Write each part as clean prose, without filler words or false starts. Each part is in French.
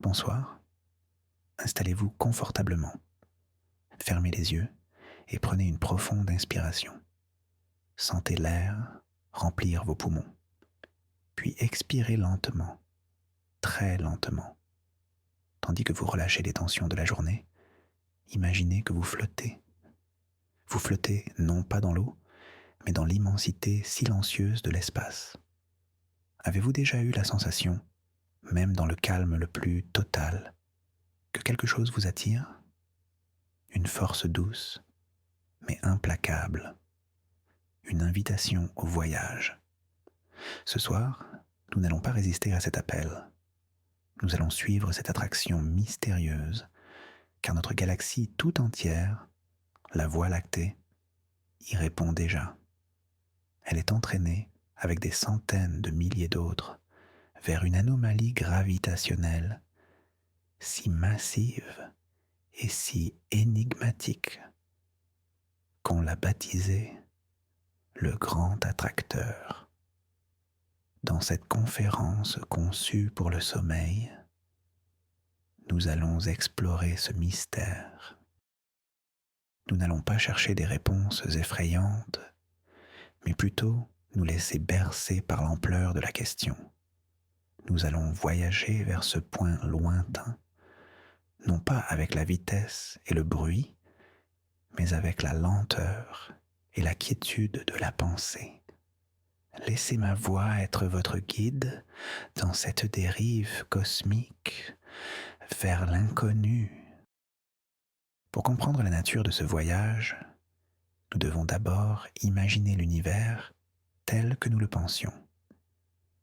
Bonsoir, installez-vous confortablement, fermez les yeux et prenez une profonde inspiration. Sentez l'air remplir vos poumons, puis expirez lentement, très lentement. Tandis que vous relâchez les tensions de la journée, imaginez que vous flottez. Vous flottez non pas dans l'eau, mais dans l'immensité silencieuse de l'espace. Avez-vous déjà eu la sensation, même dans le calme le plus total, que quelque chose vous attire? Une force douce, mais implacable. Une invitation au voyage. Ce soir, nous n'allons pas résister à cet appel. Nous allons suivre cette attraction mystérieuse, car notre galaxie tout entière, la Voie lactée, y répond déjà. Elle est entraînée, avec des centaines de milliers d'autres, vers une anomalie gravitationnelle si massive et si énigmatique qu'on l'a baptisée le grand attracteur. Dans cette conférence conçue pour le sommeil, nous allons explorer ce mystère. Nous n'allons pas chercher des réponses effrayantes, mais plutôt nous laisser bercer par l'ampleur de la question. Nous allons voyager vers ce point lointain, non pas avec la vitesse et le bruit, mais avec la lenteur et la quiétude de la pensée. Laissez ma voix être votre guide dans cette dérive cosmique vers l'inconnu. Pour comprendre la nature de ce voyage, nous devons d'abord imaginer l'univers tel que nous le pensions.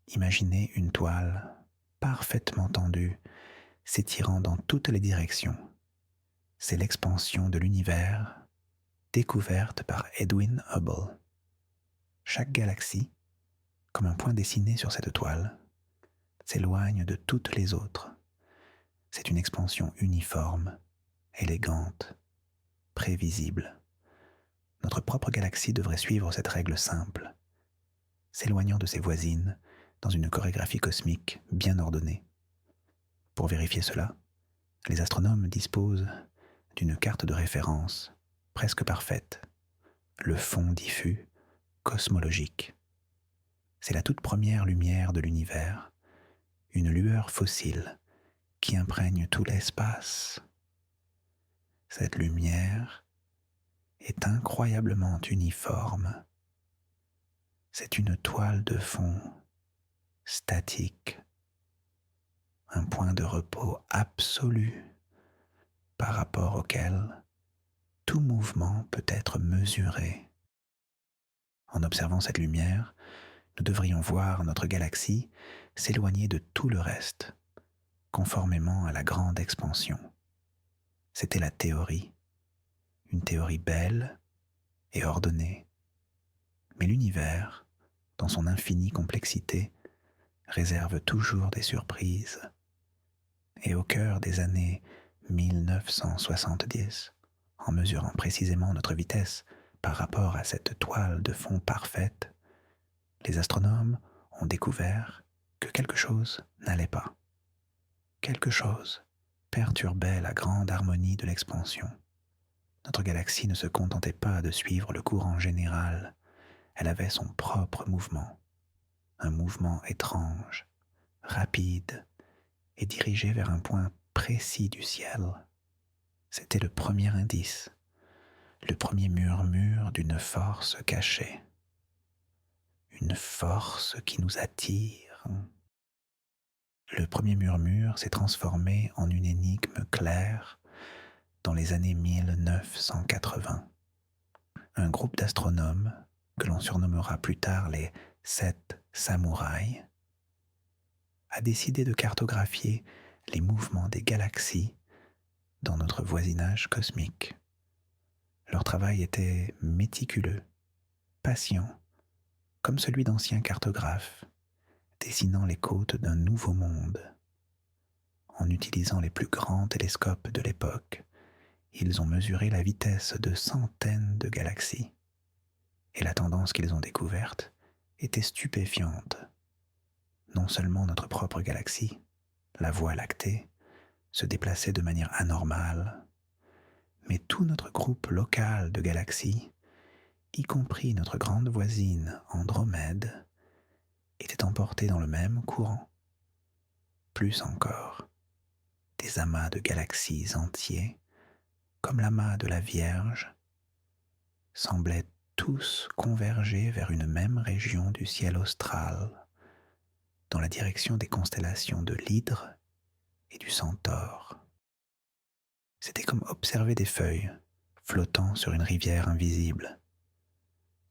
Imaginez une toile parfaitement tendue, s'étirant dans toutes les directions. C'est l'expansion de l'univers découverte par Edwin Hubble. Chaque galaxie, comme un point dessiné sur cette toile, s'éloigne de toutes les autres. C'est une expansion uniforme, élégante, prévisible. Notre propre galaxie devrait suivre cette règle simple, s'éloignant de ses voisines dans une chorégraphie cosmique bien ordonnée. Pour vérifier cela, les astronomes disposent d'une carte de référence presque parfaite, le fond diffus cosmologique. C'est la toute première lumière de l'univers, une lueur fossile qui imprègne tout l'espace. Cette lumière est incroyablement uniforme. C'est une toile de fond statique, un point de repos absolu par rapport auquel tout mouvement peut être mesuré. En observant cette lumière, nous devrions voir notre galaxie s'éloigner de tout le reste, conformément à la grande expansion. C'était la théorie, une théorie belle et ordonnée. Mais l'univers, dans son infinie complexité, réserve toujours des surprises. Et au cœur des années 1970, en mesurant précisément notre vitesse par rapport à cette toile de fond parfaite, les astronomes ont découvert que quelque chose n'allait pas. Quelque chose perturbait la grande harmonie de l'expansion. Notre galaxie ne se contentait pas de suivre le courant général, elle avait son propre mouvement, un mouvement étrange, rapide et dirigé vers un point précis du ciel. C'était le premier indice, le premier murmure d'une force cachée, une force qui nous attire. Le premier murmure s'est transformé en une énigme claire dans les années 1980. Un groupe d'astronomes, que l'on surnommera plus tard les 7 samouraïs, a décidé de cartographier les mouvements des galaxies dans notre voisinage cosmique. Leur travail était méticuleux, patient, comme celui d'anciens cartographes, dessinant les côtes d'un nouveau monde. En utilisant les plus grands télescopes de l'époque, ils ont mesuré la vitesse de centaines de galaxies. Et la tendance qu'ils ont découverte était stupéfiante. Non seulement notre propre galaxie, la Voie lactée, se déplaçaient de manière anormale, mais tout notre groupe local de galaxies, y compris notre grande voisine Andromède, était emporté dans le même courant. Plus encore, des amas de galaxies entiers, comme l'amas de la Vierge, semblaient tous converger vers une même région du ciel austral, dans la direction des constellations de l'Hydre et du Centaure. C'était comme observer des feuilles flottant sur une rivière invisible.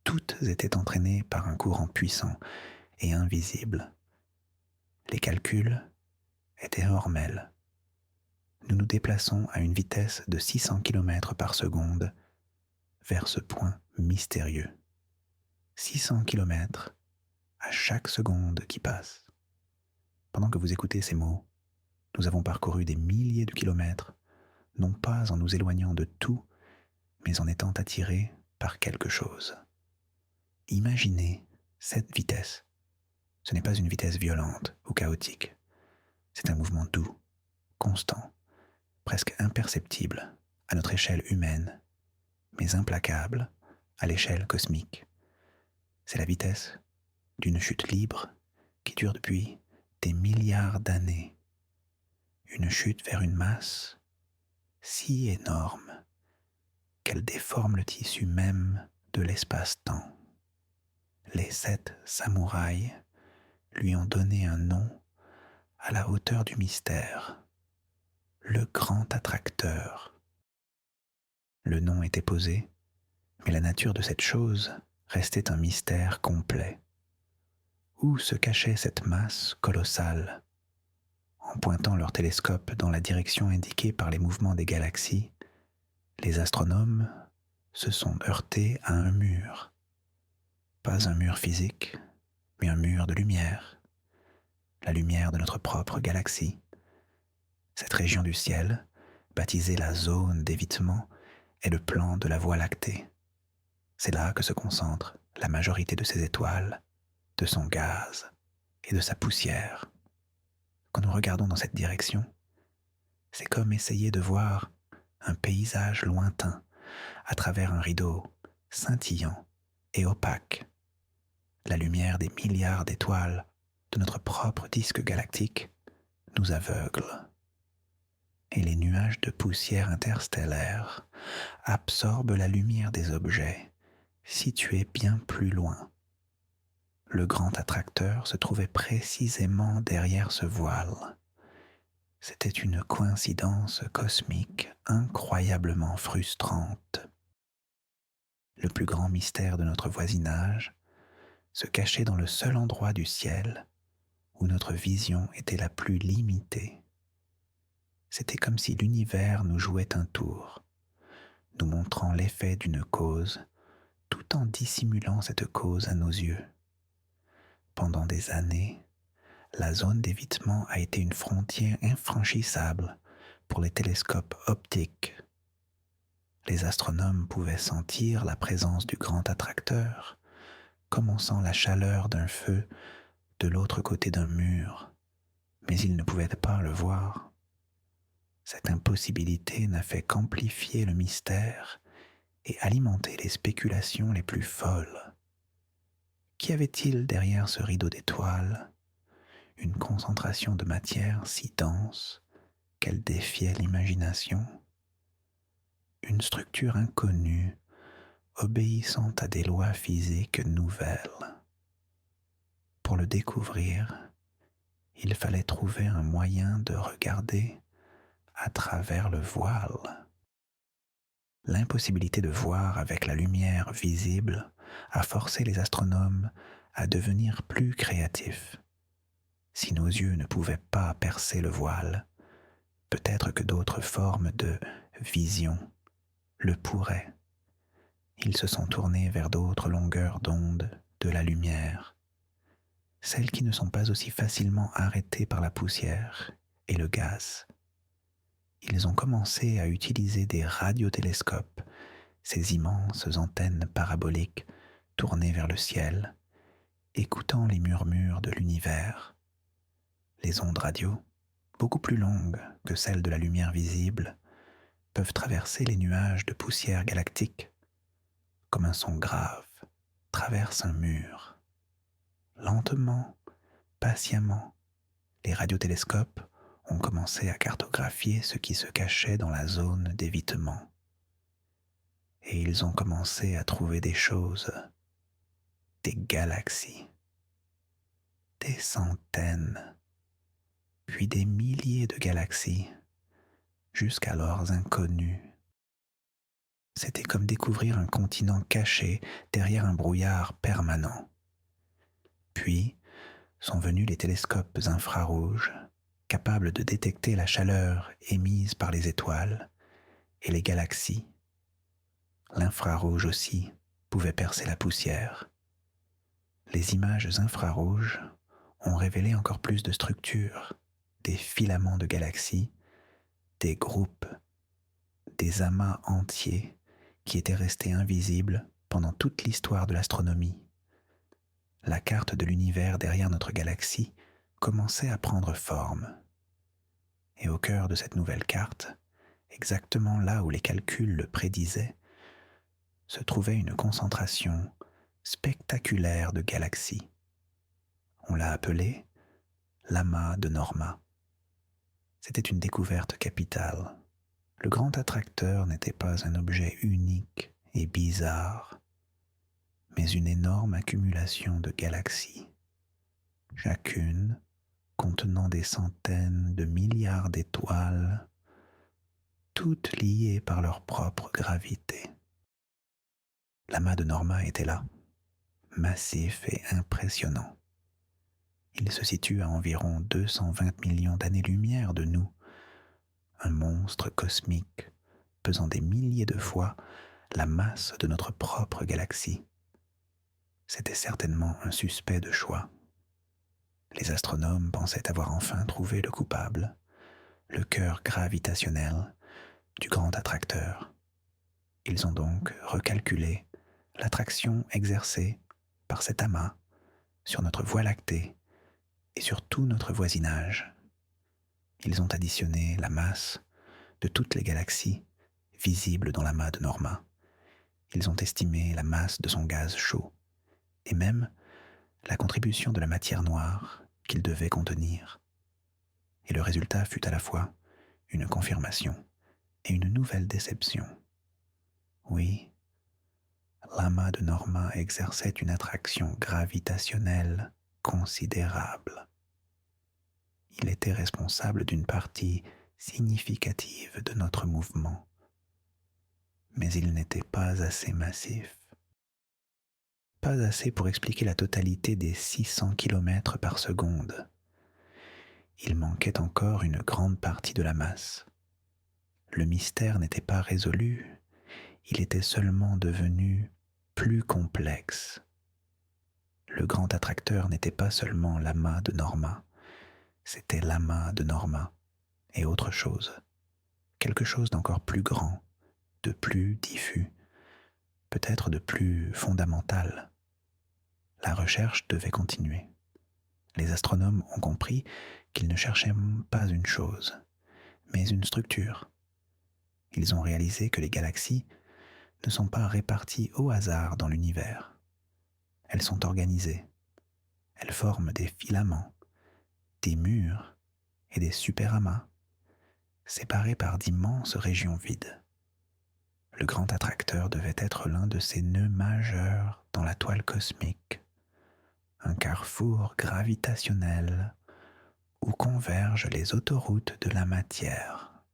Toutes étaient entraînées par un courant puissant et invisible. Les calculs étaient formels. Nous nous déplaçons à une vitesse de 600 km par seconde vers ce point mystérieux. 600 km à chaque seconde qui passe. Pendant que vous écoutez ces mots, nous avons parcouru des milliers de kilomètres, non pas en nous éloignant de tout, mais en étant attirés par quelque chose. Imaginez cette vitesse. Ce n'est pas une vitesse violente ou chaotique. C'est un mouvement doux, constant, presque imperceptible à notre échelle humaine, mais implacable à l'échelle cosmique. C'est la vitesse d'une chute libre qui dure depuis des milliards d'années. Une chute vers une masse si énorme qu'elle déforme le tissu même de l'espace-temps. Les 7 samouraïs lui ont donné un nom à la hauteur du mystère, le grand attracteur. Le nom était posé, mais la nature de cette chose restait un mystère complet. Où se cachait cette masse colossale? En pointant leur télescope dans la direction indiquée par les mouvements des galaxies, les astronomes se sont heurtés à un mur. Pas un mur physique, mais un mur de lumière. La lumière de notre propre galaxie. Cette région du ciel, baptisée la zone d'évitement, est le plan de la Voie lactée. C'est là que se concentre la majorité de ses étoiles, de son gaz et de sa poussière. Quand nous regardons dans cette direction, c'est comme essayer de voir un paysage lointain à travers un rideau scintillant et opaque. La lumière des milliards d'étoiles de notre propre disque galactique nous aveugle. Et les nuages de poussière interstellaire absorbent la lumière des objets situés bien plus loin. Le grand attracteur se trouvait précisément derrière ce voile. C'était une coïncidence cosmique incroyablement frustrante. Le plus grand mystère de notre voisinage se cachait dans le seul endroit du ciel où notre vision était la plus limitée. C'était comme si l'univers nous jouait un tour, nous montrant l'effet d'une cause, tout en dissimulant cette cause à nos yeux. Pendant des années, la zone d'évitement a été une frontière infranchissable pour les télescopes optiques. Les astronomes pouvaient sentir la présence du grand attracteur, comme on sent la chaleur d'un feu de l'autre côté d'un mur, mais ils ne pouvaient pas le voir. Cette impossibilité n'a fait qu'amplifier le mystère et alimenter les spéculations les plus folles. Qu'y avait-il derrière ce rideau d'étoiles? Une concentration de matière si dense qu'elle défiait l'imagination? Une structure inconnue, obéissant à des lois physiques nouvelles? Pour le découvrir, il fallait trouver un moyen de regarder à travers le voile. L'impossibilité de voir avec la lumière visible a forcé les astronomes à devenir plus créatifs. Si nos yeux ne pouvaient pas percer le voile, peut-être que d'autres formes de vision le pourraient. Ils se sont tournés vers d'autres longueurs d'onde de la lumière, celles qui ne sont pas aussi facilement arrêtées par la poussière et le gaz. Ils ont commencé à utiliser des radiotélescopes, ces immenses antennes paraboliques tournées vers le ciel, écoutant les murmures de l'univers. Les ondes radio, beaucoup plus longues que celles de la lumière visible, peuvent traverser les nuages de poussière galactique comme un son grave traverse un mur. Lentement, patiemment, les radiotélescopes ont commencé à cartographier ce qui se cachait dans la zone d'évitement. Et ils ont commencé à trouver des choses, des galaxies, des centaines, puis des milliers de galaxies, jusqu'alors inconnues. C'était comme découvrir un continent caché derrière un brouillard permanent. Puis sont venus les télescopes infrarouges, capables de détecter la chaleur émise par les étoiles et les galaxies. L'infrarouge aussi pouvait percer la poussière. Les images infrarouges ont révélé encore plus de structures, des filaments de galaxies, des groupes, des amas entiers qui étaient restés invisibles pendant toute l'histoire de l'astronomie. La carte de l'univers derrière notre galaxie commençait à prendre forme. Et au cœur de cette nouvelle carte, exactement là où les calculs le prédisaient, se trouvait une concentration spectaculaire de galaxies. On l'a appelée l'amas de Norma. C'était une découverte capitale. Le grand attracteur n'était pas un objet unique et bizarre, mais une énorme accumulation de galaxies, chacune contenant des centaines de milliards d'étoiles, toutes liées par leur propre gravité. L'amas de Norma était là, massif et impressionnant. Il se situe à environ 220 millions d'années-lumière de nous, un monstre cosmique pesant des milliers de fois la masse de notre propre galaxie. C'était certainement un suspect de choix. Les astronomes pensaient avoir enfin trouvé le coupable, le cœur gravitationnel du grand attracteur. Ils ont donc recalculé l'attraction exercée par cet amas sur notre Voie lactée et sur tout notre voisinage. Ils ont additionné la masse de toutes les galaxies visibles dans l'amas de Norma. Ils ont estimé la masse de son gaz chaud et même la contribution de la matière noire qu'il devait contenir. Et le résultat fut à la fois une confirmation et une nouvelle déception. Oui, l'amas de Norma exerçait une attraction gravitationnelle considérable. Il était responsable d'une partie significative de notre mouvement, mais il n'était pas assez massif. Pas assez pour expliquer la totalité des 600 km par seconde. Il manquait encore une grande partie de la masse. Le mystère n'était pas résolu, il était seulement devenu plus complexe. Le grand attracteur n'était pas seulement l'amas de Norma, c'était l'amas de Norma et autre chose, quelque chose d'encore plus grand, de plus diffus, peut-être de plus fondamental. La recherche devait continuer. Les astronomes ont compris qu'ils ne cherchaient pas une chose, mais une structure. Ils ont réalisé que les galaxies ne sont pas réparties au hasard dans l'univers. Elles sont organisées. Elles forment des filaments, des murs et des superamas, séparés par d'immenses régions vides. Le grand attracteur devait être l'un de ces nœuds majeurs dans la toile cosmique, un carrefour gravitationnel où convergent les autoroutes de la matière.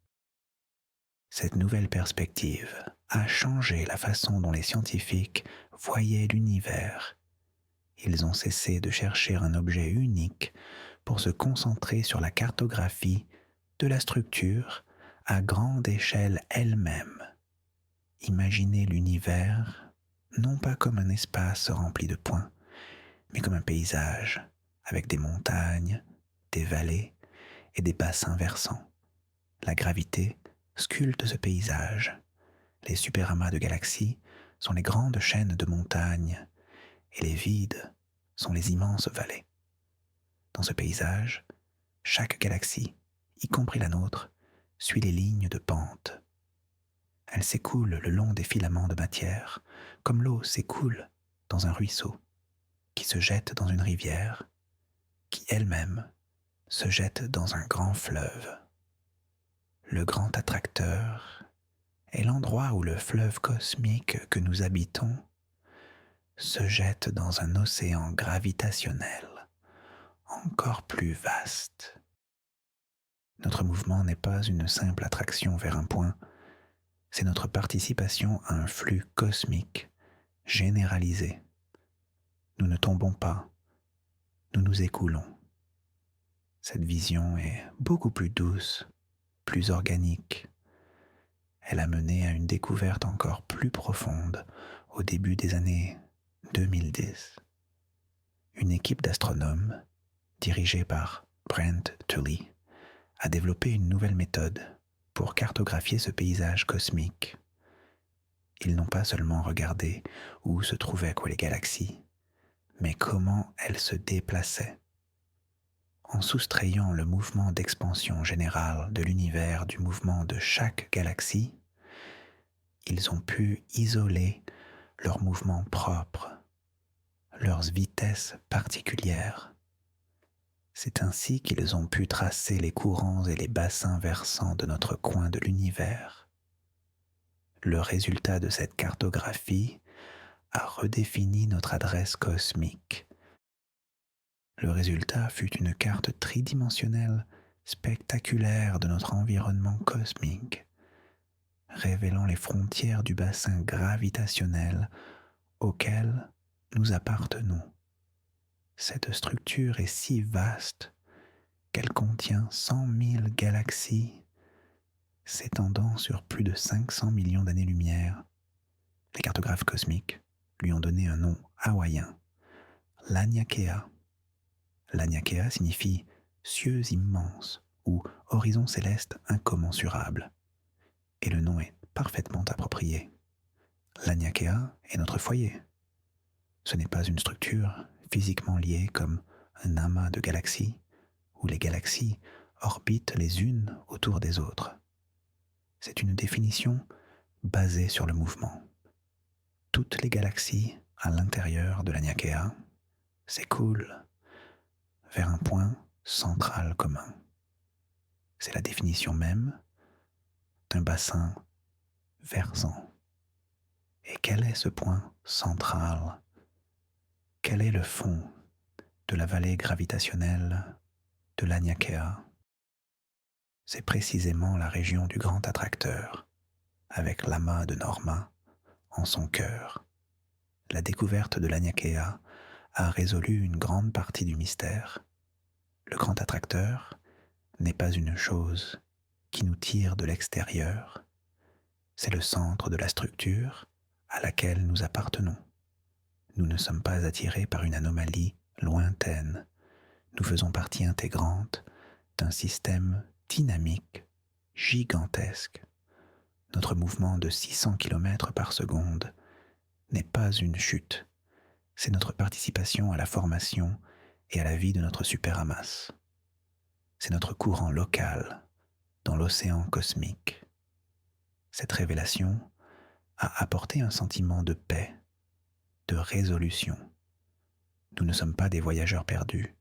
Cette nouvelle perspective a changé la façon dont les scientifiques voyaient l'univers. Ils ont cessé de chercher un objet unique pour se concentrer sur la cartographie de la structure à grande échelle elle-même. Imaginez l'univers non pas comme un espace rempli de points, mais comme un paysage avec des montagnes, des vallées et des bassins versants. La gravité sculpte ce paysage. Les superamas de galaxies sont les grandes chaînes de montagnes et les vides sont les immenses vallées. Dans ce paysage, chaque galaxie y compris la nôtre, suit les lignes de pente. Elle s'écoule le long des filaments de matière, comme l'eau s'écoule dans un ruisseau, qui se jette dans une rivière, qui elle-même se jette dans un grand fleuve. Le grand attracteur est l'endroit où le fleuve cosmique que nous habitons se jette dans un océan gravitationnel encore plus vaste. Notre mouvement n'est pas une simple attraction vers un point, c'est notre participation à un flux cosmique généralisé. Nous ne tombons pas, nous nous écoulons. Cette vision est beaucoup plus douce, plus organique. Elle a mené à une découverte encore plus profonde au début des années 2010. Une équipe d'astronomes, dirigée par Brent Tully, a développé une nouvelle méthode pour cartographier ce paysage cosmique. Ils n'ont pas seulement regardé où se trouvaient les galaxies, mais comment elles se déplaçaient. En soustrayant le mouvement d'expansion générale de l'univers du mouvement de chaque galaxie, ils ont pu isoler leurs mouvements propres, leurs vitesses particulières. C'est ainsi qu'ils ont pu tracer les courants et les bassins versants de notre coin de l'univers. Le résultat de cette cartographie a redéfini notre adresse cosmique. Le résultat fut une carte tridimensionnelle spectaculaire de notre environnement cosmique, révélant les frontières du bassin gravitationnel auquel nous appartenons. Cette structure est si vaste qu'elle contient 100 000 galaxies s'étendant sur plus de 500 millions d'années-lumière. Les cartographes cosmiques lui ont donné un nom hawaïen, Laniakea. Laniakea signifie « cieux immenses » ou « horizon céleste incommensurable » et le nom est parfaitement approprié. Laniakea est notre foyer. Ce n'est pas une structure physiquement liée comme un amas de galaxies où les galaxies orbitent les unes autour des autres. C'est une définition basée sur le mouvement. Toutes les galaxies à l'intérieur de Laniakea s'écoulent vers un point central commun. C'est la définition même d'un bassin versant. Et quel est ce point central ? Quel est le fond de la vallée gravitationnelle de Laniakea ? C'est précisément la région du grand attracteur, avec l'amas de Norma en son cœur. La découverte de Laniakea a résolu une grande partie du mystère. Le grand attracteur n'est pas une chose qui nous tire de l'extérieur, c'est le centre de la structure à laquelle nous appartenons. Nous ne sommes pas attirés par une anomalie lointaine. Nous faisons partie intégrante d'un système dynamique, gigantesque. Notre mouvement de 600 km par seconde n'est pas une chute, c'est notre participation à la formation et à la vie de notre superamas. C'est notre courant local dans l'océan cosmique. Cette révélation a apporté un sentiment de paix, de résolution. Nous ne sommes pas des voyageurs perdus,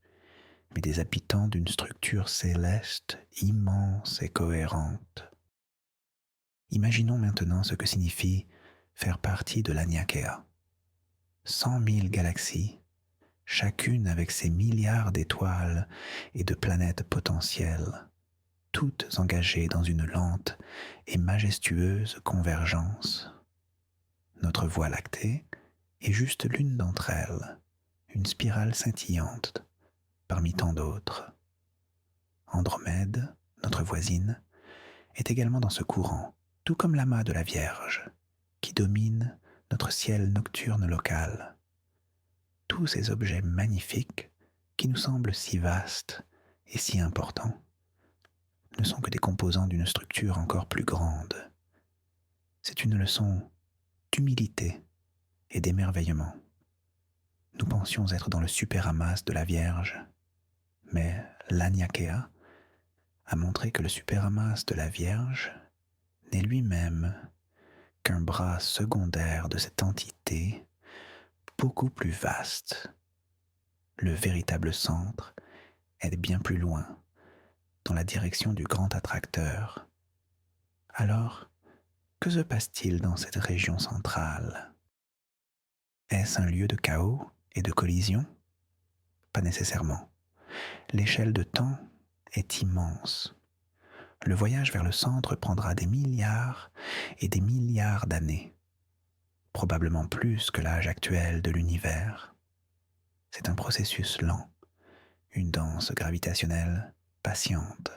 mais des habitants d'une structure céleste immense et cohérente. Imaginons maintenant ce que signifie faire partie de Laniakea. 100 000 galaxies, chacune avec ses milliards d'étoiles et de planètes potentielles, toutes engagées dans une lente et majestueuse convergence. Notre Voie lactée est juste l'une d'entre elles, une spirale scintillante parmi tant d'autres. Andromède, notre voisine, est également dans ce courant, tout comme l'amas de la Vierge, qui domine notre ciel nocturne local. Tous ces objets magnifiques, qui nous semblent si vastes et si importants, ne sont que des composants d'une structure encore plus grande. C'est une leçon d'humilité et d'émerveillement. Nous pensions être dans le superamas de la Vierge, mais Laniakea a montré que le superamas de la Vierge n'est lui-même qu'un bras secondaire de cette entité beaucoup plus vaste. Le véritable centre est bien plus loin, dans la direction du grand attracteur. Alors, que se passe-t-il dans cette région centrale? Est-ce un lieu de chaos et de collision? Pas nécessairement. L'échelle de temps est immense. Le voyage vers le centre prendra des milliards et des milliards d'années, probablement plus que l'âge actuel de l'univers. C'est un processus lent, une danse gravitationnelle patiente.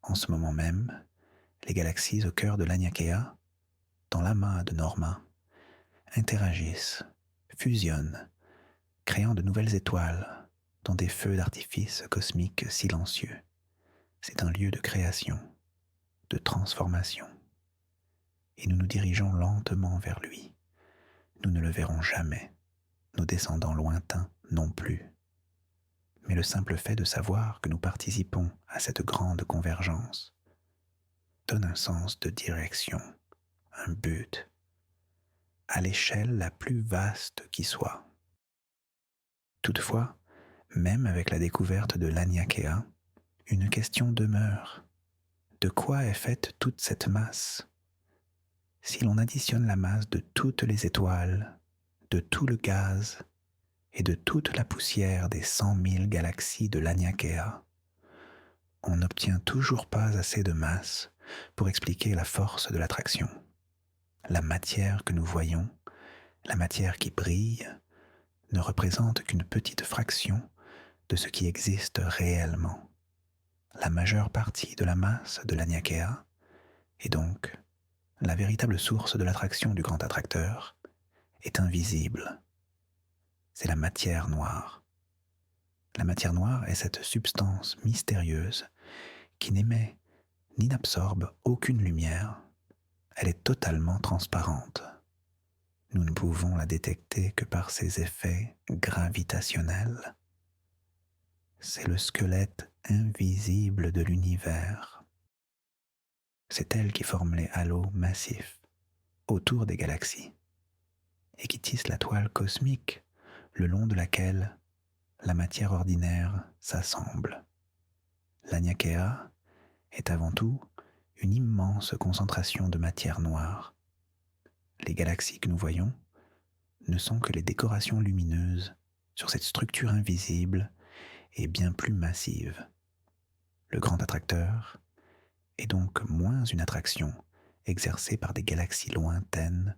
En ce moment même, les galaxies au cœur de l'Aniakea, dans l'amas de Norma, interagissent, fusionnent, créant de nouvelles étoiles dans des feux d'artifice cosmiques silencieux. C'est un lieu de création, de transformation. Et nous nous dirigeons lentement vers lui. Nous ne le verrons jamais, nos descendants lointains non plus. Mais le simple fait de savoir que nous participons à cette grande convergence donne un sens de direction, un but, à l'échelle la plus vaste qui soit. Toutefois, même avec la découverte de l'Aniakea, une question demeure. De quoi est faite toute cette masse? Si l'on additionne la masse de toutes les étoiles, de tout le gaz et de toute la poussière des 100 000 galaxies de l'Aniakea, on n'obtient toujours pas assez de masse pour expliquer la force de l'attraction. La matière que nous voyons, la matière qui brille, ne représente qu'une petite fraction de ce qui existe réellement. La majeure partie de la masse de l'Aniakea, et donc la véritable source de l'attraction du grand attracteur, est invisible. C'est la matière noire. La matière noire est cette substance mystérieuse qui n'émet ni n'absorbe aucune lumière. Elle est totalement transparente. Nous ne pouvons la détecter que par ses effets gravitationnels. C'est le squelette invisible de l'univers. C'est elle qui forme les halos massifs autour des galaxies et qui tisse la toile cosmique le long de laquelle la matière ordinaire s'assemble. L'Aniakea est avant tout une immense concentration de matière noire. Les galaxies que nous voyons ne sont que les décorations lumineuses sur cette structure invisible et bien plus massive. Le grand attracteur est donc moins une attraction exercée par des galaxies lointaines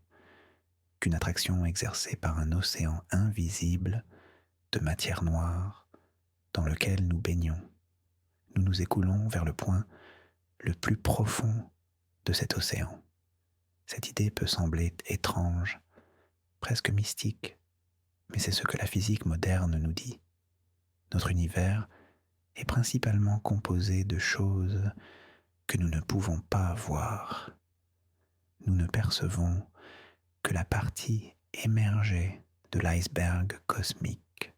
qu'une attraction exercée par un océan invisible de matière noire dans lequel nous baignons. Nous nous écoulons vers le point le plus profond de cet océan. Cette idée peut sembler étrange, presque mystique, mais c'est ce que la physique moderne nous dit. Notre univers est principalement composé de choses que nous ne pouvons pas voir. Nous ne percevons que la partie émergée de l'iceberg cosmique.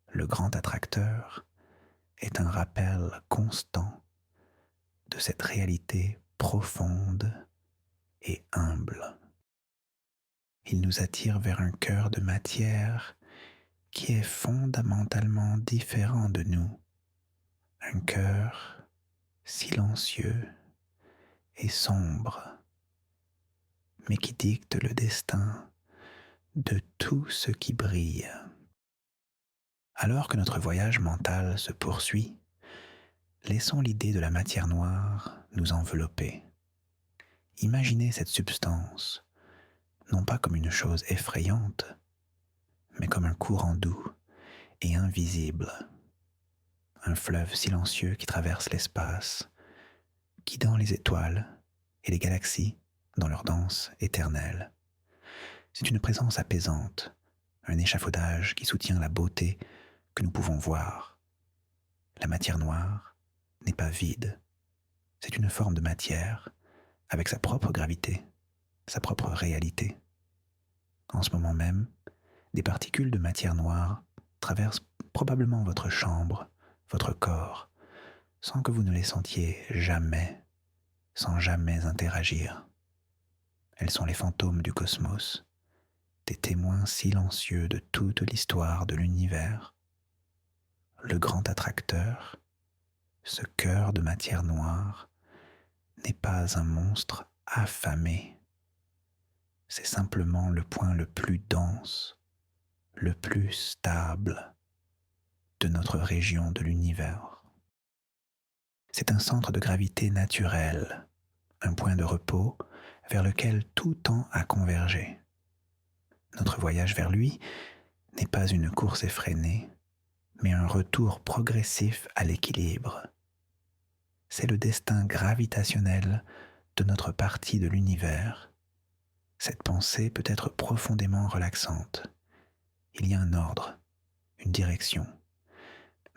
Le grand attracteur est un rappel constant de cette réalité profonde et humble. Il nous attire vers un cœur de matière qui est fondamentalement différent de nous. Un cœur silencieux et sombre, mais qui dicte le destin de tout ce qui brille. Alors que notre voyage mental se poursuit, laissons l'idée de la matière noire nous envelopper. Imaginez cette substance, non pas comme une chose effrayante, mais comme un courant doux et invisible, un fleuve silencieux qui traverse l'espace, guidant les étoiles et les galaxies dans leur danse éternelle. C'est une présence apaisante, un échafaudage qui soutient la beauté que nous pouvons voir. La matière noire n'est pas vide, c'est une forme de matière avec sa propre gravité, sa propre réalité. En ce moment même, des particules de matière noire traversent probablement votre chambre, votre corps, sans que vous ne les sentiez jamais, sans jamais interagir. Elles sont les fantômes du cosmos, des témoins silencieux de toute l'histoire de l'univers. Le grand attracteur, ce cœur de matière noire, n'est pas un monstre affamé. C'est simplement le point le plus dense, le plus stable de notre région de l'univers. C'est un centre de gravité naturel, un point de repos vers lequel tout tend à converger. Notre voyage vers lui n'est pas une course effrénée, mais un retour progressif à l'équilibre. C'est le destin gravitationnel de notre partie de l'univers. Cette pensée peut être profondément relaxante. Il y a un ordre, une direction,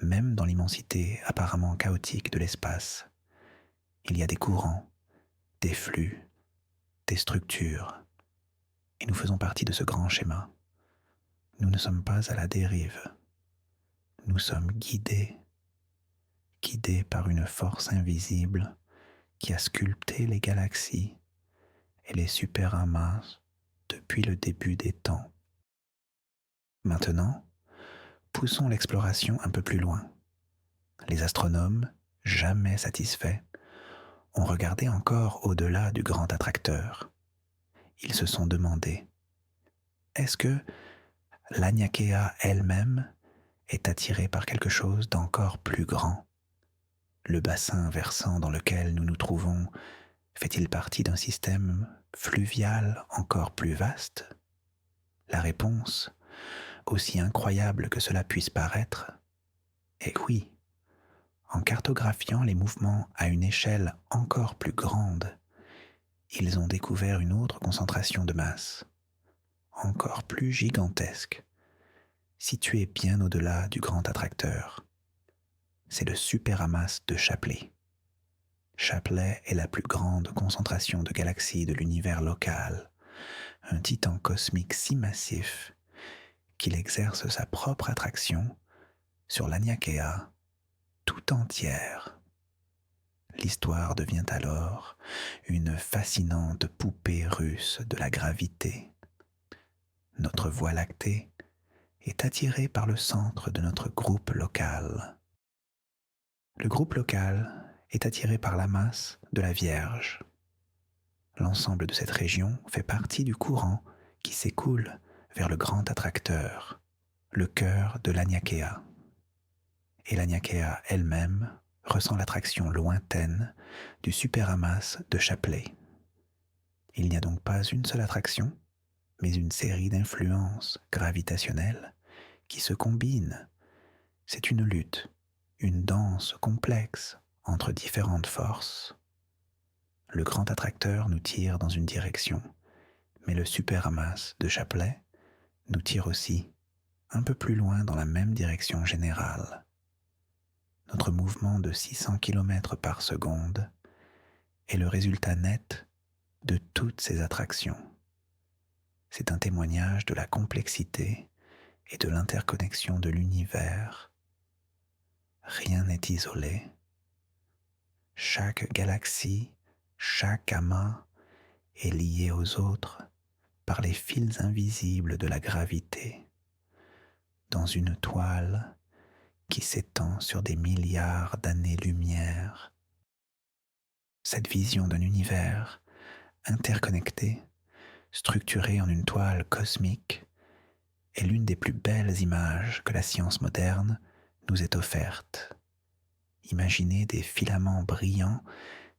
même dans l'immensité apparemment chaotique de l'espace. Il y a des courants, des flux, des structures, et nous faisons partie de ce grand schéma. Nous ne sommes pas à la dérive. Nous sommes guidés par une force invisible qui a sculpté les galaxies et les superamas depuis le début des temps. Maintenant, poussons l'exploration un peu plus loin. Les astronomes, jamais satisfaits, ont regardé encore au-delà du grand attracteur. Ils se sont demandé, est-ce que l'Aniakea elle-même est attirée par quelque chose d'encore plus grand? Le bassin versant dans lequel nous nous trouvons fait-il partie d'un système fluvial encore plus vaste? La réponse, aussi incroyable que cela puisse paraître, est oui. En cartographiant les mouvements à une échelle encore plus grande, ils ont découvert une autre concentration de masse, encore plus gigantesque, située bien au-delà du grand attracteur. C'est le superamas de Shapley. Shapley est la plus grande concentration de galaxies de l'univers local, un titan cosmique si massif qu'il exerce sa propre attraction sur l'Aniakea tout entière. L'histoire devient alors une fascinante poupée russe de la gravité. Notre Voie lactée est attirée par le centre de notre groupe local. Le groupe local est attiré par la masse de la Vierge. L'ensemble de cette région fait partie du courant qui s'écoule vers le grand attracteur, le cœur de l'Aniakea. Et l'Aniakea elle-même ressent l'attraction lointaine du superamas de Shapley. Il n'y a donc pas une seule attraction, mais une série d'influences gravitationnelles qui se combinent. C'est une lutte, une danse complexe entre différentes forces. Le grand attracteur nous tire dans une direction, mais le superamas de Shapley nous tire aussi un peu plus loin dans la même direction générale. Notre mouvement de 600 km par seconde est le résultat net de toutes ces attractions. C'est un témoignage de la complexité et de l'interconnexion de l'univers. Rien n'est isolé. Chaque galaxie, chaque amas est lié aux autres par les fils invisibles de la gravité, dans une toile qui s'étend sur des milliards d'années-lumière. Cette vision d'un univers interconnecté, structuré en une toile cosmique, est l'une des plus belles images que la science moderne nous ait offerte. Imaginez des filaments brillants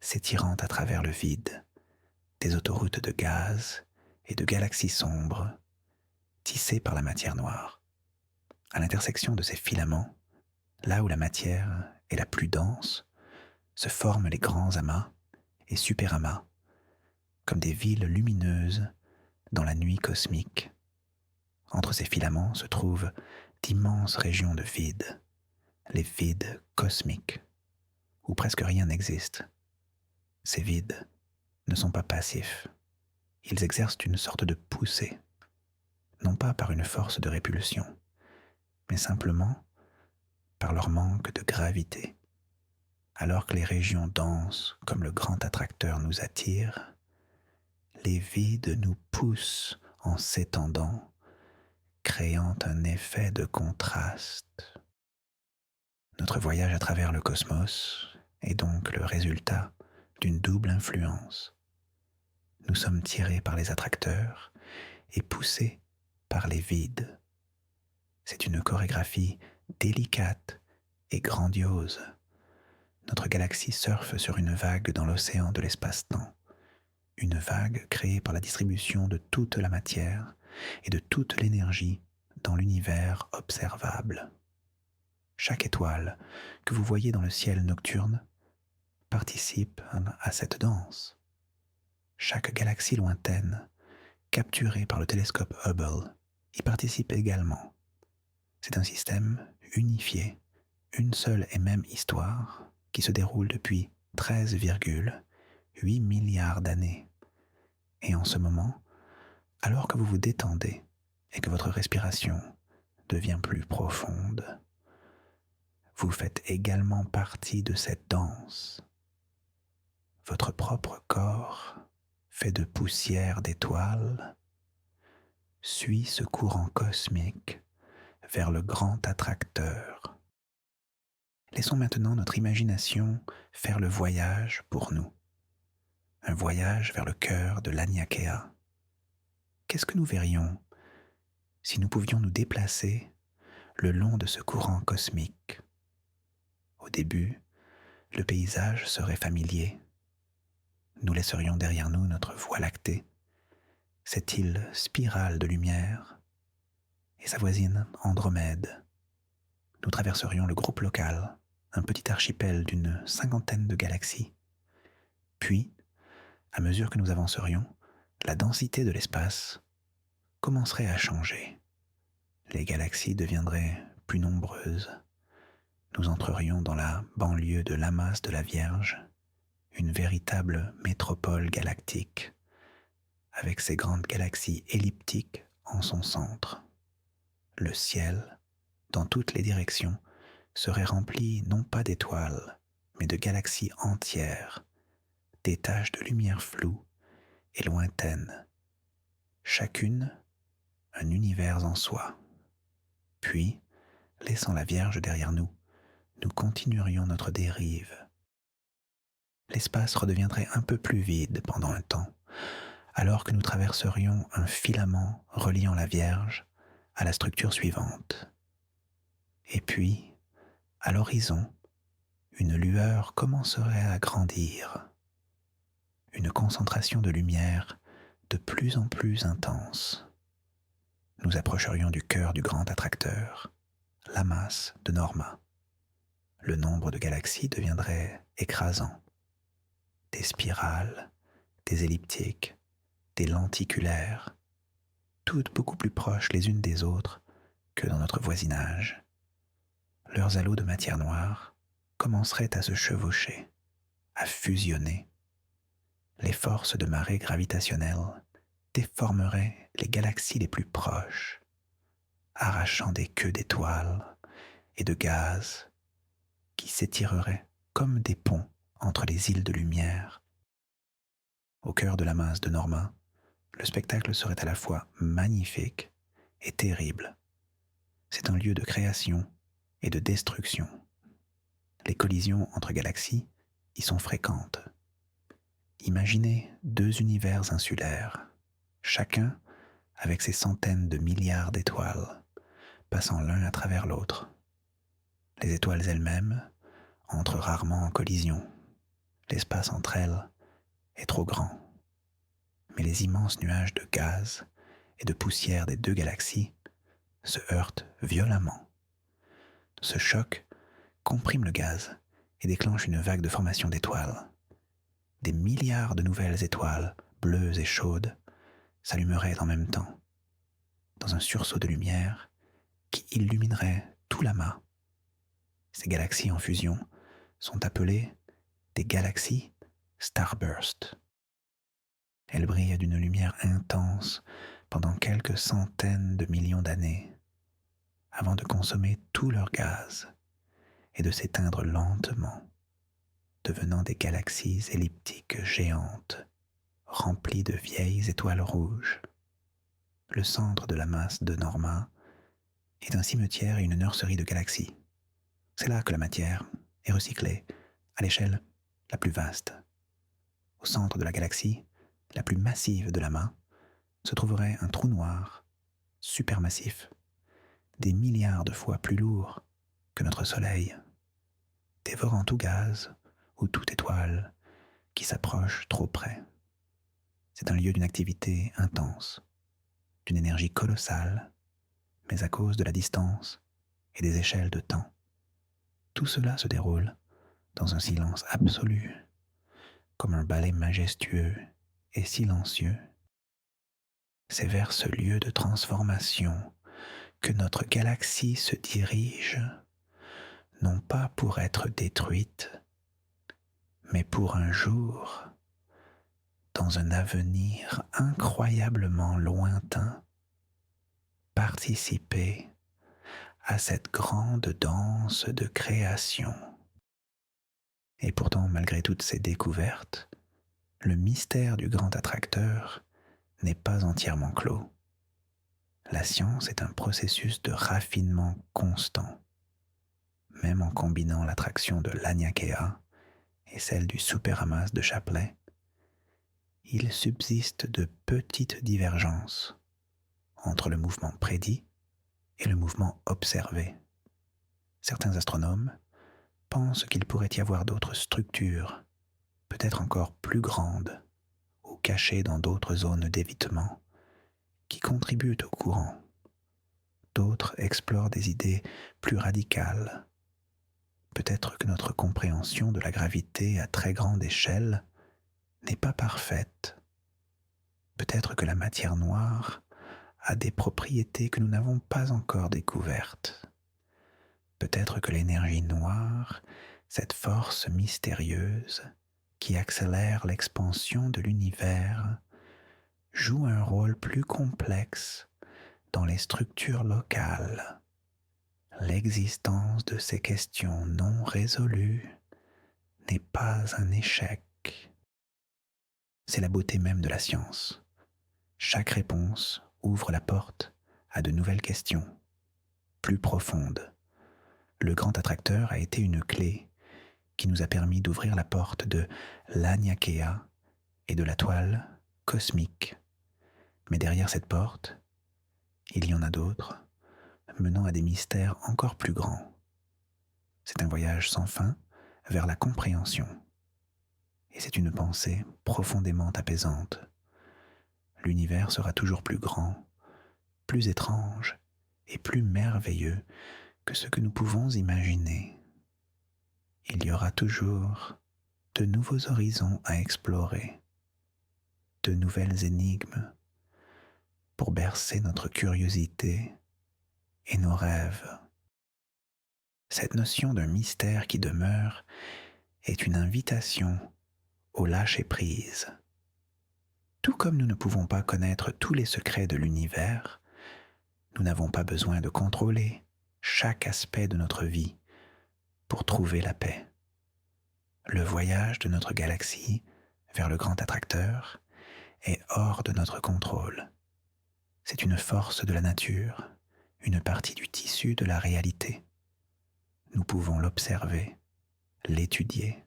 s'étirant à travers le vide, des autoroutes de gaz et de galaxies sombres, tissées par la matière noire. À l'intersection de ces filaments, là où la matière est la plus dense, se forment les grands amas et superamas, comme des villes lumineuses dans la nuit cosmique. Entre ces filaments se trouvent d'immenses régions de vide, les vides cosmiques, où presque rien n'existe. Ces vides ne sont pas passifs. Ils exercent une sorte de poussée, non pas par une force de répulsion, mais simplement par leur manque de gravité. Alors que les régions denses comme le grand attracteur nous attirent, les vides nous poussent en s'étendant, créant un effet de contraste. Notre voyage à travers le cosmos est donc le résultat d'une double influence. Nous sommes tirés par les attracteurs et poussés par les vides. C'est une chorégraphie délicate et grandiose. Notre galaxie surfe sur une vague dans l'océan de l'espace-temps, une vague créée par la distribution de toute la matière et de toute l'énergie dans l'univers observable. Chaque étoile que vous voyez dans le ciel nocturne participe à cette danse. Chaque galaxie lointaine, capturée par le télescope Hubble, y participe également. C'est un système unifié, une seule et même histoire qui se déroule depuis 13,8 milliards d'années. Et en ce moment, alors que vous vous détendez et que votre respiration devient plus profonde, vous faites également partie de cette danse. Votre propre corps, fait de poussière d'étoiles, suit ce courant cosmique vers le grand attracteur. Laissons maintenant notre imagination faire le voyage pour nous. Un voyage vers le cœur de l'Aniakea. Qu'est-ce que nous verrions si nous pouvions nous déplacer le long de ce courant cosmique? Au début, le paysage serait familier. Nous laisserions derrière nous notre Voie lactée, cette île spirale de lumière, et sa voisine Andromède. Nous traverserions le groupe local, un petit archipel d'une 50aine de galaxies. Puis, à mesure que nous avancerions, la densité de l'espace commencerait à changer. Les galaxies deviendraient plus nombreuses. Nous entrerions dans la banlieue de Lammas de la Vierge, une véritable métropole galactique, avec ses grandes galaxies elliptiques en son centre. Le ciel, dans toutes les directions, serait rempli non pas d'étoiles, mais de galaxies entières, des taches de lumière floues et lointaines, chacune un univers en soi. Puis, laissant la Vierge derrière nous, nous continuerions notre dérive. L'espace redeviendrait un peu plus vide pendant un temps, alors que nous traverserions un filament reliant la Vierge à la structure suivante. Et puis, à l'horizon, une lueur commencerait à grandir, une concentration de lumière de plus en plus intense. Nous approcherions du cœur du grand attracteur, la masse de Norma. Le nombre de galaxies deviendrait écrasant. Des spirales, des elliptiques, des lenticulaires, toutes beaucoup plus proches les unes des autres que dans notre voisinage. Leurs halos de matière noire commenceraient à se chevaucher, à fusionner. Les forces de marée gravitationnelle déformeraient les galaxies les plus proches, arrachant des queues d'étoiles et de gaz qui s'étireraient comme des ponts entre les îles de lumière. Au cœur de la masse de Norma, le spectacle serait à la fois magnifique et terrible. C'est un lieu de création et de destruction. Les collisions entre galaxies y sont fréquentes. Imaginez deux univers insulaires, chacun avec ses centaines de milliards d'étoiles, passant l'un à travers l'autre. Les étoiles elles-mêmes entrent rarement en collision. L'espace entre elles est trop grand. Mais les immenses nuages de gaz et de poussière des deux galaxies se heurtent violemment. Ce choc comprime le gaz et déclenche une vague de formation d'étoiles. Des milliards de nouvelles étoiles, bleues et chaudes, s'allumeraient en même temps, dans un sursaut de lumière qui illuminerait tout l'amas. Ces galaxies en fusion sont appelées des galaxies starburst. Elles brillent d'une lumière intense pendant quelques centaines de millions d'années, avant de consommer tout leur gaz et de s'éteindre lentement. devenant des galaxies elliptiques géantes, remplies de vieilles étoiles rouges. Le centre de la masse de Norma est un cimetière et une nurserie de galaxies. C'est là que la matière est recyclée à l'échelle la plus vaste. Au centre de la galaxie, la plus massive de la main, se trouverait un trou noir supermassif, des milliards de fois plus lourd que notre Soleil, dévorant tout gaz ou toute étoile qui s'approche trop près. C'est un lieu d'une activité intense, d'une énergie colossale, mais à cause de la distance et des échelles de temps. Tout cela se déroule dans un silence absolu, comme un ballet majestueux et silencieux. C'est vers ce lieu de transformation que notre galaxie se dirige, non pas pour être détruite, mais pour un jour, dans un avenir incroyablement lointain, participer à cette grande danse de création. Et pourtant, malgré toutes ces découvertes, le mystère du grand attracteur n'est pas entièrement clos. La science est un processus de raffinement constant. Même en combinant l'attraction de l'Aniakea et celle du superamas de Shapley, il subsiste de petites divergences entre le mouvement prédit et le mouvement observé. Certains astronomes pensent qu'il pourrait y avoir d'autres structures, peut-être encore plus grandes ou cachées dans d'autres zones d'évitement, qui contribuent au courant. D'autres explorent des idées plus radicales. Peut-être que notre compréhension de la gravité à très grande échelle n'est pas parfaite. Peut-être que la matière noire a des propriétés que nous n'avons pas encore découvertes. Peut-être que l'énergie noire, cette force mystérieuse qui accélère l'expansion de l'univers, joue un rôle plus complexe dans les structures locales. L'existence de ces questions non résolues n'est pas un échec. C'est la beauté même de la science. Chaque réponse ouvre la porte à de nouvelles questions, plus profondes. Le grand attracteur a été une clé qui nous a permis d'ouvrir la porte de l'Aniakea et de la toile cosmique. Mais derrière cette porte, il y en a d'autres, menant à des mystères encore plus grands. C'est un voyage sans fin vers la compréhension. Et c'est une pensée profondément apaisante. L'univers sera toujours plus grand, plus étrange et plus merveilleux que ce que nous pouvons imaginer. Il y aura toujours de nouveaux horizons à explorer, de nouvelles énigmes pour bercer notre curiosité et nos rêves. Cette notion d'un mystère qui demeure est une invitation au lâcher-prise. Tout comme nous ne pouvons pas connaître tous les secrets de l'univers, nous n'avons pas besoin de contrôler chaque aspect de notre vie pour trouver la paix. Le voyage de notre galaxie vers le grand attracteur est hors de notre contrôle. C'est une force de la nature, une partie du tissu de la réalité. Nous pouvons l'observer, l'étudier,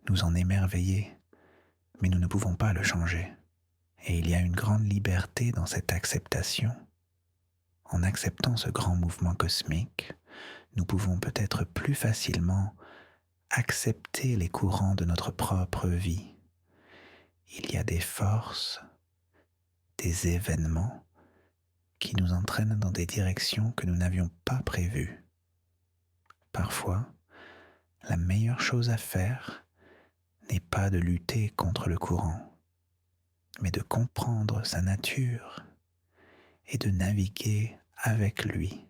nous en émerveiller, mais nous ne pouvons pas le changer. Et il y a une grande liberté dans cette acceptation. En acceptant ce grand mouvement cosmique, nous pouvons peut-être plus facilement accepter les courants de notre propre vie. Il y a des forces, des événements qui nous entraînent dans des directions que nous n'avions pas prévues. Parfois, la meilleure chose à faire n'est pas de lutter contre le courant, mais de comprendre sa nature et de naviguer avec lui.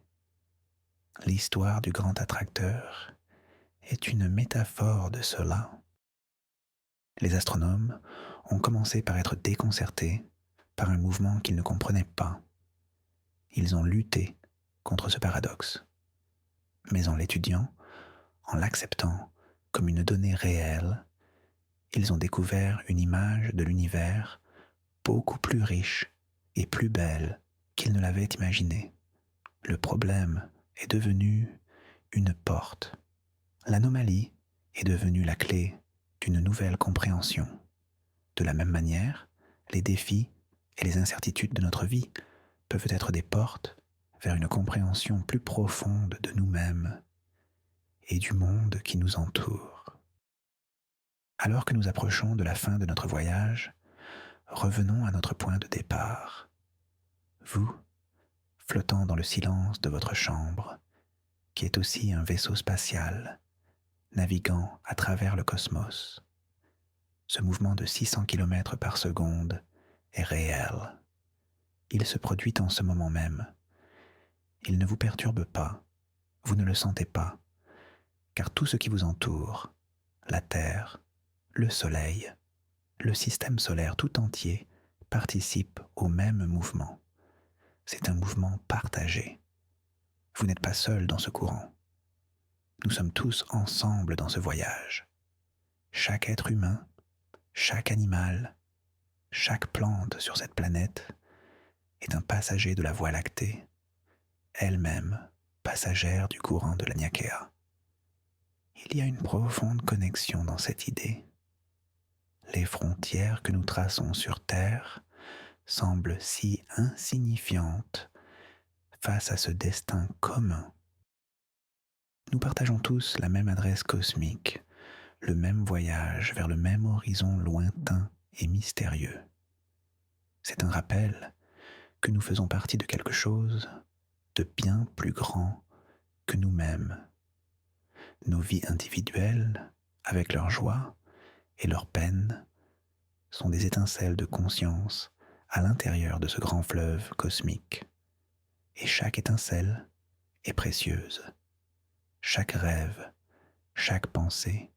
L'histoire du grand attracteur est une métaphore de cela. Les astronomes ont commencé par être déconcertés par un mouvement qu'ils ne comprenaient pas. Ils ont lutté contre ce paradoxe. Mais en l'étudiant, en l'acceptant comme une donnée réelle, ils ont découvert une image de l'univers beaucoup plus riche et plus belle qu'ils ne l'avaient imaginé. Le problème est devenu une porte. L'anomalie est devenue la clé d'une nouvelle compréhension. De la même manière, les défis et les incertitudes de notre vie peuvent être des portes vers une compréhension plus profonde de nous-mêmes et du monde qui nous entoure. Alors que nous approchons de la fin de notre voyage, revenons à notre point de départ. Vous, flottant dans le silence de votre chambre, qui est aussi un vaisseau spatial, naviguant à travers le cosmos. Ce mouvement de 600 km par seconde est réel. Il se produit en ce moment même. Il ne vous perturbe pas, vous ne le sentez pas, car tout ce qui vous entoure, la Terre, le Soleil, le système solaire tout entier, participe au même mouvement. C'est un mouvement partagé. Vous n'êtes pas seul dans ce courant. Nous sommes tous ensemble dans ce voyage. Chaque être humain, chaque animal, chaque plante sur cette planète est un passager de la Voie lactée, elle-même passagère du courant de la Nyakea. Il y a une profonde connexion dans cette idée. Les frontières que nous traçons sur Terre semblent si insignifiantes face à ce destin commun. Nous partageons tous la même adresse cosmique, le même voyage vers le même horizon lointain et mystérieux. C'est un rappel que nous faisons partie de quelque chose de bien plus grand que nous-mêmes. Nos vies individuelles, avec leurs joies et leurs peines, sont des étincelles de conscience à l'intérieur de ce grand fleuve cosmique. Et chaque étincelle est précieuse. Chaque rêve, chaque pensée,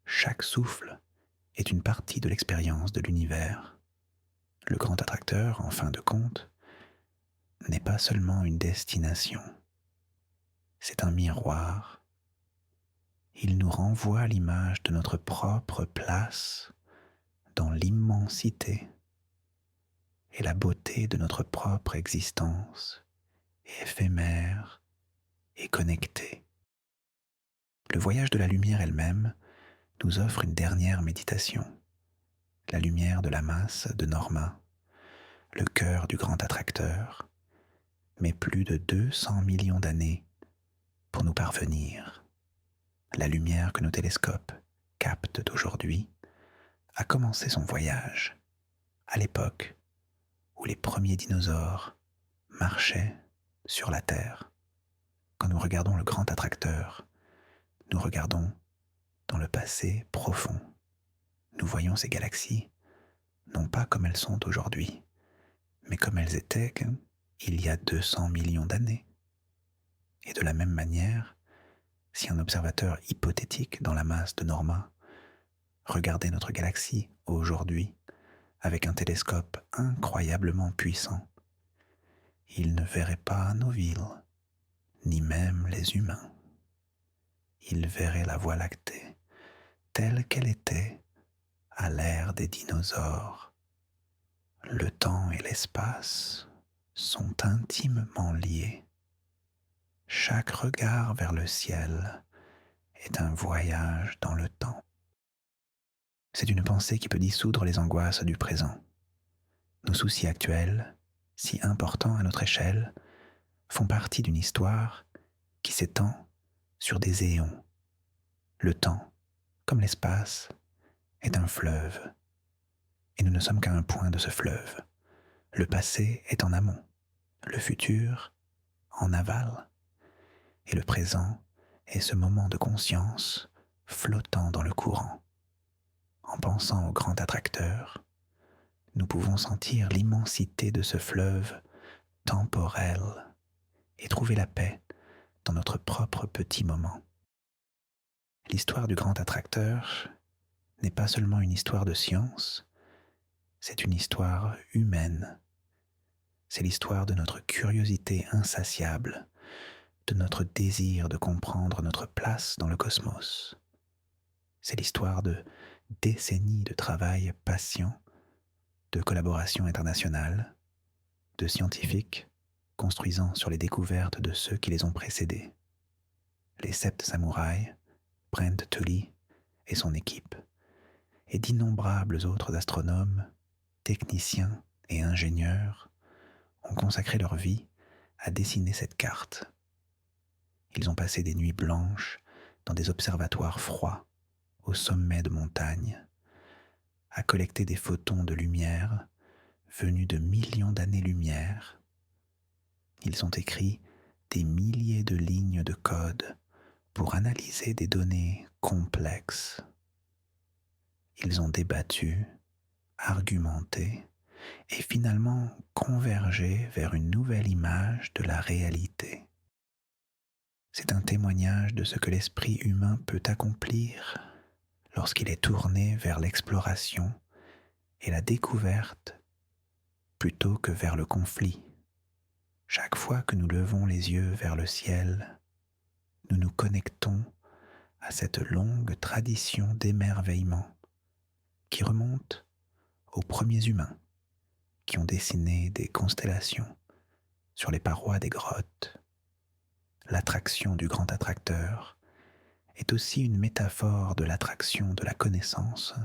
chaque souffle est une partie de l'expérience de l'univers. Le grand attracteur, en fin de compte, n'est pas seulement une destination. C'est un miroir. Il nous renvoie à l'image de notre propre place dans l'immensité et la beauté de notre propre existence, éphémère et connectée. Le voyage de la lumière elle-même nous offre une dernière méditation, la lumière de la masse de Norma, le cœur du grand attracteur, mais plus de 200 millions d'années pour nous parvenir. La lumière que nos télescopes captent aujourd'hui a commencé son voyage à l'époque où les premiers dinosaures marchaient sur la Terre. Quand nous regardons le grand attracteur, nous regardons dans le passé profond. Nous voyons ces galaxies, non pas comme elles sont aujourd'hui, mais comme elles étaient il y a 200 millions d'années. Et de la même manière, si un observateur hypothétique dans la masse de Norma regardait notre galaxie aujourd'hui avec un télescope incroyablement puissant, il ne verrait pas nos villes, ni même les humains. Il verrait la Voie lactée telle qu'elle était à l'ère des dinosaures. Le temps et l'espace sont intimement liés. Chaque regard vers le ciel est un voyage dans le temps. C'est une pensée qui peut dissoudre les angoisses du présent. Nos soucis actuels, si importants à notre échelle, font partie d'une histoire qui s'étend sur des éons. Le temps, comme l'espace, est un fleuve, et nous ne sommes qu'à un point de ce fleuve. Le passé est en amont, le futur en aval, et le présent est ce moment de conscience flottant dans le courant. En pensant au grand attracteur, nous pouvons sentir l'immensité de ce fleuve temporel et trouver la paix dans notre propre petit moment. L'histoire du grand attracteur n'est pas seulement une histoire de science, c'est une histoire humaine. C'est l'histoire de notre curiosité insatiable, de notre désir de comprendre notre place dans le cosmos. C'est l'histoire de décennies de travail patient, de collaboration internationale, de scientifiques construisant sur les découvertes de ceux qui les ont précédés. Les sept samouraïs, Brent Tully et son équipe, et d'innombrables autres astronomes, techniciens et ingénieurs ont consacré leur vie à dessiner cette carte. Ils ont passé des nuits blanches dans des observatoires froids, au sommet de montagnes, à collecter des photons de lumière venus de millions d'années-lumière. Ils ont écrit des milliers de lignes de code pour analyser des données complexes. Ils ont débattu, argumenté et finalement convergé vers une nouvelle image de la réalité. C'est un témoignage de ce que l'esprit humain peut accomplir lorsqu'il est tourné vers l'exploration et la découverte plutôt que vers le conflit. Chaque fois que nous levons les yeux vers le ciel, nous nous connectons à cette longue tradition d'émerveillement qui remonte aux premiers humains qui ont dessiné des constellations sur les parois des grottes. L'attraction du grand attracteur est aussi une métaphore de l'attraction de la connaissance,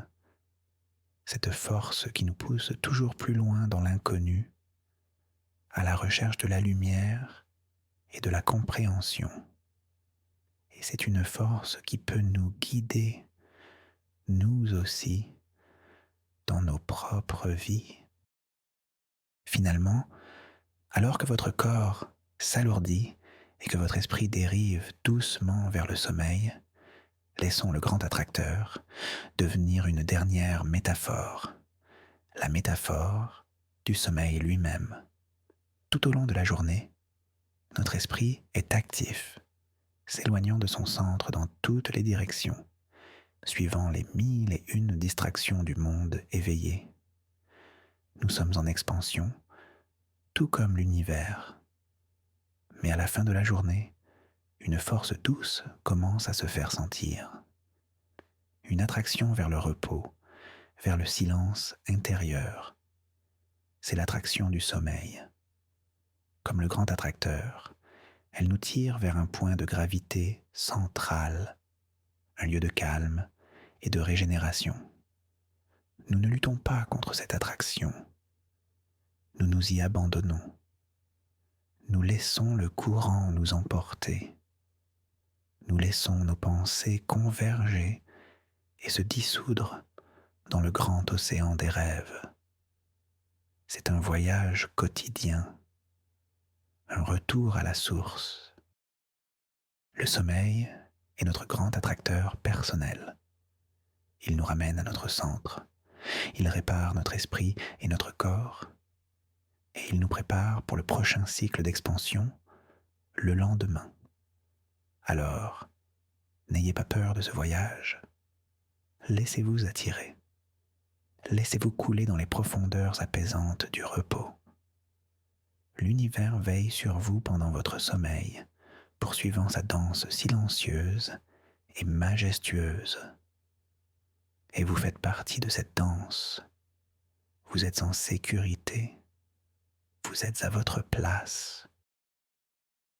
cette force qui nous pousse toujours plus loin dans l'inconnu, à la recherche de la lumière et de la compréhension. Et c'est une force qui peut nous guider, nous aussi, dans nos propres vies. Finalement, alors que votre corps s'alourdit et que votre esprit dérive doucement vers le sommeil, laissons le grand attracteur devenir une dernière métaphore, la métaphore du sommeil lui-même. Tout au long de la journée, notre esprit est actif, s'éloignant de son centre dans toutes les directions, suivant les 1001 distractions du monde éveillé. Nous sommes en expansion, tout comme l'univers. Mais à la fin de la journée, une force douce commence à se faire sentir. Une attraction vers le repos, vers le silence intérieur. C'est l'attraction du sommeil. Comme le grand attracteur, elle nous tire vers un point de gravité central, un lieu de calme et de régénération. Nous ne luttons pas contre cette attraction. Nous nous y abandonnons. Nous laissons le courant nous emporter. Nous laissons nos pensées converger et se dissoudre dans le grand océan des rêves. C'est un voyage quotidien, un retour à la source. Le sommeil est notre grand attracteur personnel. Il nous ramène à notre centre. Il répare notre esprit et notre corps. Et il nous prépare pour le prochain cycle d'expansion, le lendemain. Alors, n'ayez pas peur de ce voyage. Laissez-vous attirer. Laissez-vous couler dans les profondeurs apaisantes du repos. L'univers veille sur vous pendant votre sommeil, poursuivant sa danse silencieuse et majestueuse. Et vous faites partie de cette danse. Vous êtes en sécurité. Vous êtes à votre place.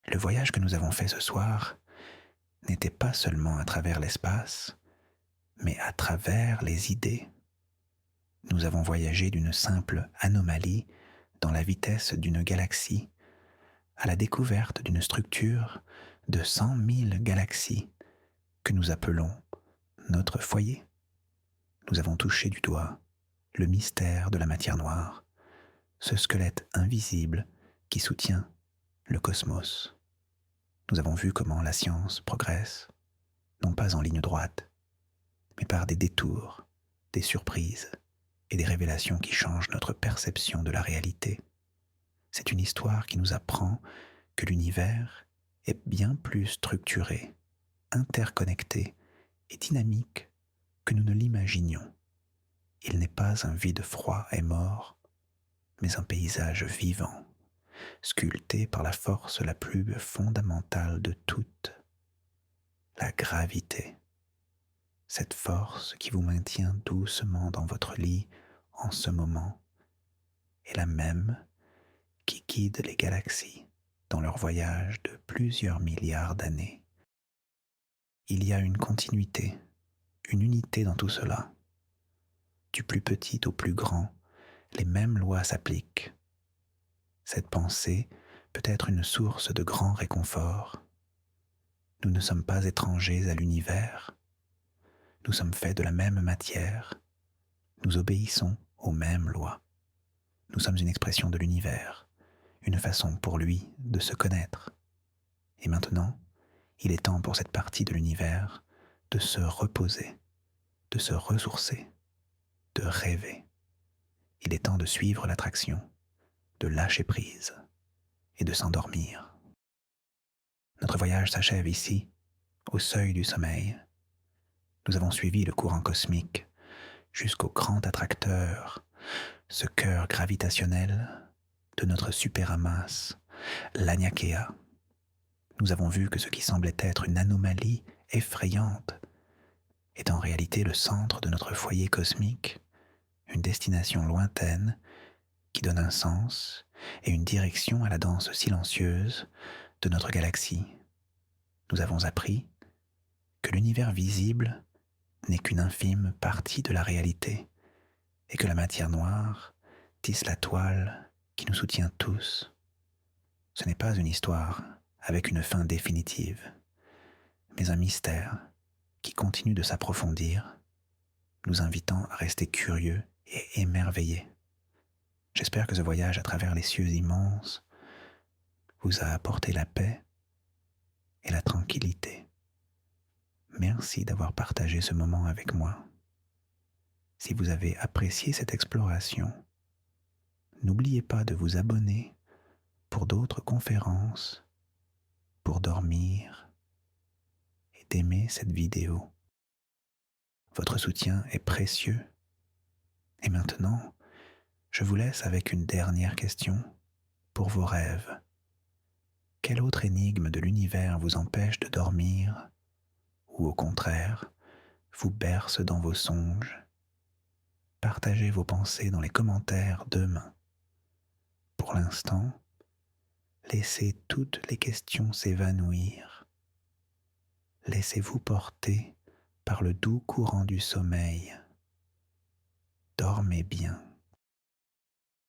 Le voyage que nous avons fait ce soir n'était pas seulement à travers l'espace, mais à travers les idées. Nous avons voyagé d'une simple anomalie dans la vitesse d'une galaxie à la découverte d'une structure de 100 000 galaxies que nous appelons notre foyer. Nous avons touché du doigt le mystère de la matière noire, ce squelette invisible qui soutient le cosmos. Nous avons vu comment la science progresse, non pas en ligne droite, mais par des détours, des surprises et des révélations qui changent notre perception de la réalité. C'est une histoire qui nous apprend que l'univers est bien plus structuré, interconnecté et dynamique que nous ne l'imaginions. Il n'est pas un vide froid et mort, mais un paysage vivant, sculpté par la force la plus fondamentale de toutes, la gravité. cette force qui vous maintient doucement dans votre lit en ce moment est la même qui guide les galaxies dans leur voyage de plusieurs milliards d'années. Il y a une continuité, une unité dans tout cela. Du plus petit au plus grand, les mêmes lois s'appliquent. Cette pensée peut être une source de grand réconfort. Nous ne sommes pas étrangers à l'univers. Nous sommes faits de la même matière. Nous obéissons aux mêmes lois. Nous sommes une expression de l'univers, une façon pour lui de se connaître. Et maintenant, il est temps pour cette partie de l'univers de se reposer, de se ressourcer, de rêver. Il est temps de suivre l'attraction, de lâcher prise et de s'endormir. Notre voyage s'achève ici, au seuil du sommeil. Nous avons suivi le courant cosmique jusqu'au grand attracteur, ce cœur gravitationnel de notre supéramasse, l'Aniakea. Nous avons vu que ce qui semblait être une anomalie effrayante est en réalité le centre de notre foyer cosmique, une destination lointaine qui donne un sens et une direction à la danse silencieuse de notre galaxie. Nous avons appris que l'univers visible n'est qu'une infime partie de la réalité et que la matière noire tisse la toile qui nous soutient tous. Ce n'est pas une histoire avec une fin définitive, mais un mystère qui continue de s'approfondir, nous invitant à rester curieux et émerveillés. J'espère que ce voyage à travers les cieux immenses vous a apporté la paix et la tranquillité. Merci d'avoir partagé ce moment avec moi. Si vous avez apprécié cette exploration, n'oubliez pas de vous abonner pour d'autres conférences, pour dormir et d'aimer cette vidéo. Votre soutien est précieux. Et maintenant, je vous laisse avec une dernière question pour vos rêves. Quelle autre énigme de l'univers vous empêche de dormir ou au contraire, vous berce dans vos songes? Partagez vos pensées dans les commentaires demain. Pour l'instant, laissez toutes les questions s'évanouir. Laissez-vous porter par le doux courant du sommeil. Dormez bien.